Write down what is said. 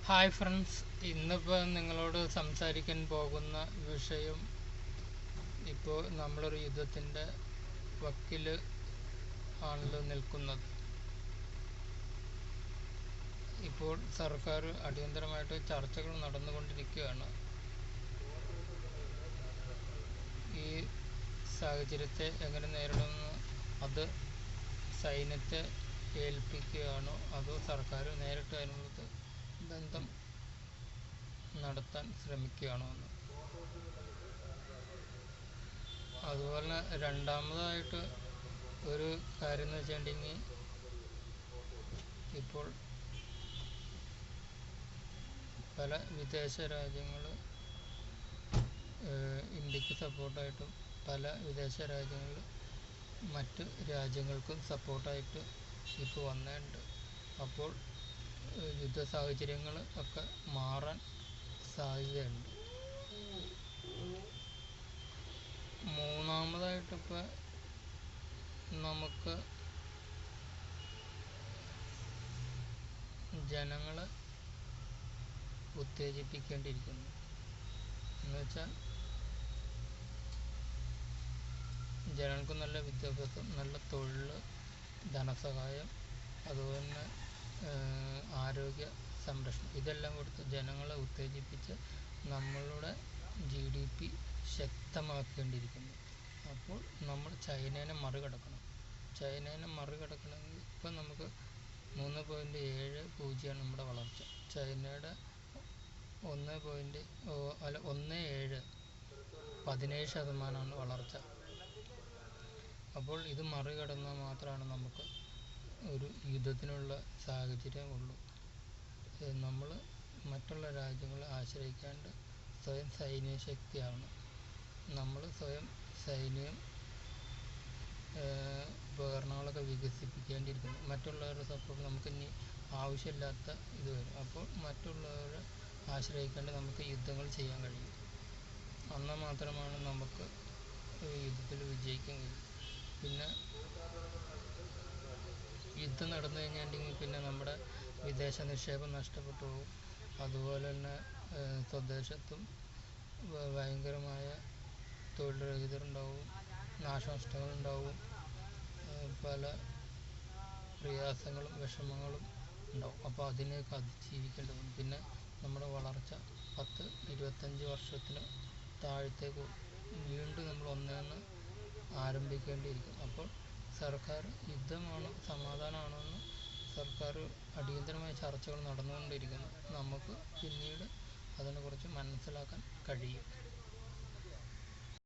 Hi friends, ഇന്നിപ്പോൾ നിങ്ങളോട് സംസാരിക്കാൻ പോകുന്ന വിഷയം, ഇപ്പോൾ നമ്മളൊരു യുദ്ധത്തിൻ്റെ വക്കിൽ ആണല്ലോ നിൽക്കുന്നത്. ഇപ്പോൾ സർക്കാർ അടിയന്തരമായിട്ട് ചർച്ചകൾ നടന്നുകൊണ്ടിരിക്കുകയാണ്. ഈ സാഹചര്യത്തെ എങ്ങനെ നേരിടുന്നു, അത് സൈന്യത്തെ ഏൽപ്പിക്കുകയാണോ അതോ സർക്കാർ നേരിട്ട് അതിനുള്ളത് ബന്ധം നടത്താൻ ശ്രമിക്കുകയാണോ എന്ന്. അതുപോലെ രണ്ടാമതായിട്ട് ഒരു കാര്യം എന്ന് വെച്ചിട്ടുണ്ടെങ്കിൽ, ഇപ്പോൾ പല വിദേശ രാജ്യങ്ങൾ ഇന്ത്യക്ക് സപ്പോർട്ടായിട്ടും പല വിദേശ രാജ്യങ്ങൾ മറ്റ് രാജ്യങ്ങൾക്കും സപ്പോർട്ടായിട്ട് ഇപ്പോൾ വന്നിട്ടുണ്ട്. അപ്പോൾ യുദ്ധ സാഹചര്യങ്ങൾ ഒക്കെ മാറാൻ സാധ്യതയുണ്ട്. മൂന്നാമതായിട്ടിപ്പോൾ നമുക്ക് ജനങ്ങളെ ഉത്തേജിപ്പിക്കേണ്ടിയിരിക്കുന്നു. എന്നുവെച്ചാൽ ജനങ്ങൾക്ക് നല്ല വിദ്യാഭ്യാസം, നല്ല തൊഴിൽ, ധനസഹായം, അതുപോലെ തന്നെ ആരോഗ്യ സംരക്ഷണം, ഇതെല്ലാം കൊടുത്ത് ജനങ്ങളെ ഉത്തേജിപ്പിച്ച് നമ്മളുടെ GDP ശക്തമാക്കേണ്ടിയിരിക്കുന്നു. അപ്പോൾ നമ്മൾ ചൈനേനെ മറികടക്കണം. ചൈനേനെ മറികടക്കണമെങ്കിൽ ഇപ്പം നമുക്ക് 3.70 നമ്മുടെ വളർച്ച. ചൈനയുടെ 17% വളർച്ച. അപ്പോൾ ഇത് മറികടന്നാൽ മാത്രമാണ് നമുക്ക് ഒരു യുദ്ധത്തിനുള്ള സാഹചര്യം ഉള്ളൂ. നമ്മൾ മറ്റുള്ള രാജ്യങ്ങളെ ആശ്രയിക്കാണ്ട് സ്വയം സൈനിക ശക്തിയാവണം. നമ്മൾ സ്വയം സൈന്യം ഉപകരണങ്ങളൊക്കെ വികസിപ്പിക്കേണ്ടിയിരിക്കുന്നു. മറ്റുള്ളവരുടെ സപ്പോർട്ട് നമുക്ക് ഇനി ആവശ്യമില്ലാത്ത ഇത് വരും. അപ്പോൾ മറ്റുള്ളവരെ ആശ്രയിക്കാണ്ട് നമുക്ക് യുദ്ധങ്ങൾ ചെയ്യാൻ കഴിയും. എന്നാൽ മാത്രമാണ് നമുക്ക് യുദ്ധത്തിൽ വിജയിക്കാൻ കഴിയും. പിന്നെ യുദ്ധം നടന്നു കഴിഞ്ഞിട്ടുണ്ടെങ്കിൽ പിന്നെ നമ്മുടെ വിദേശ നിക്ഷേപം നഷ്ടപ്പെട്ടു പോകും. അതുപോലെ തന്നെ സ്വദേശത്തും ഭയങ്കരമായ തൊഴിൽ രഹിതരുണ്ടാവും, നാശനഷ്ടങ്ങളുണ്ടാവും, പല പ്രയാസങ്ങളും വിഷമങ്ങളും ഉണ്ടാവും. അപ്പോൾ അതിനെയൊക്കെ അതിജീവിക്കേണ്ടി വരും. പിന്നെ നമ്മുടെ വളർച്ച 10-25 വർഷത്തിന് താഴത്തേക്ക് വീണ്ടും നമ്മൾ ഒന്നേന്ന് ആരംഭിക്കേണ്ടിയിരിക്കും. അപ്പോൾ സർക്കാർ യുദ്ധമാണോ സമാധാനമാണോ എന്ന് സർക്കാർ അടിയന്തരമായ ചർച്ചകൾ നടന്നുകൊണ്ടിരിക്കുന്നു. നമുക്ക് പിന്നീട് അതിനെക്കുറിച്ച് മനസ്സിലാക്കാൻ കഴിയും.